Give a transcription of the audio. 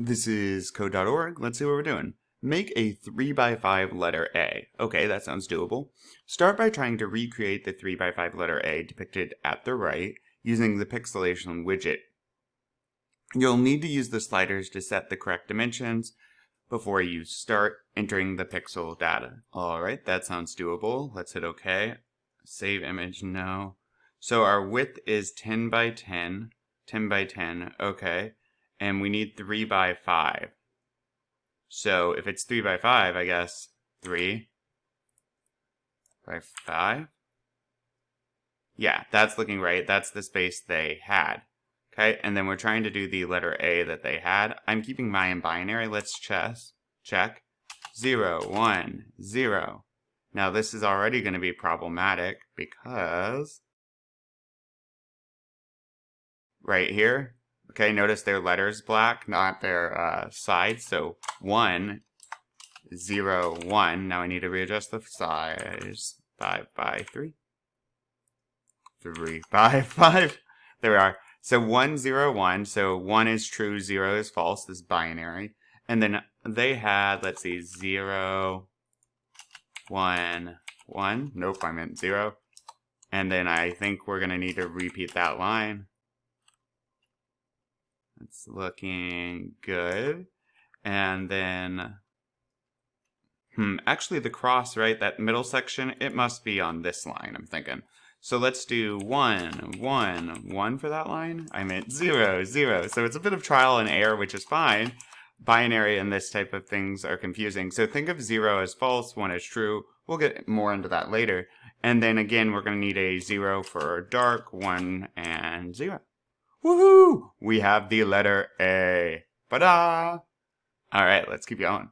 This is code.org. Let's see what we're doing. Make a 3x5 letter A. Okay, that sounds doable. Start by trying to recreate the 3x5 letter A depicted at the right using the pixelation widget. You'll need to use the sliders to set the correct dimensions before you start entering the pixel data. Alright, that sounds doable. Let's hit OK. Save image, no. So our width is 10 by 10. 10 by 10, okay. And we need 3 by 5. So if it's 3 by 5, I guess 3 by 5. Yeah, that's looking right. That's the space they had. Okay, and then we're trying to do the letter A that they had. I'm keeping mine in binary. Let's check. 0, 1, 0. Now this is already going to be problematic because right here, okay, notice their letters black, not their sides. So 1, 0, 1. Now I need to readjust the size. 5 by 3. 3 by 5. There we are. So 1, 0, 1. So 1 is true, 0 is false. This is binary. And then they had, let's see, 0, 1, 1. Nope, I meant 0. And then I think we're going to need to repeat that line. It's looking good. And then, actually the cross, right, that middle section, it must be on this line, I'm thinking. So let's do 1, 1, 1 for that line. I meant 0, 0. So it's a bit of trial and error, which is fine. Binary and this type of things are confusing. So think of 0 as false, 1 as true. We'll get more into that later. And then again, we're going to need a 0 for dark, 1, and 0. Woohoo! We have the letter A. Ta-da! All right, let's keep going.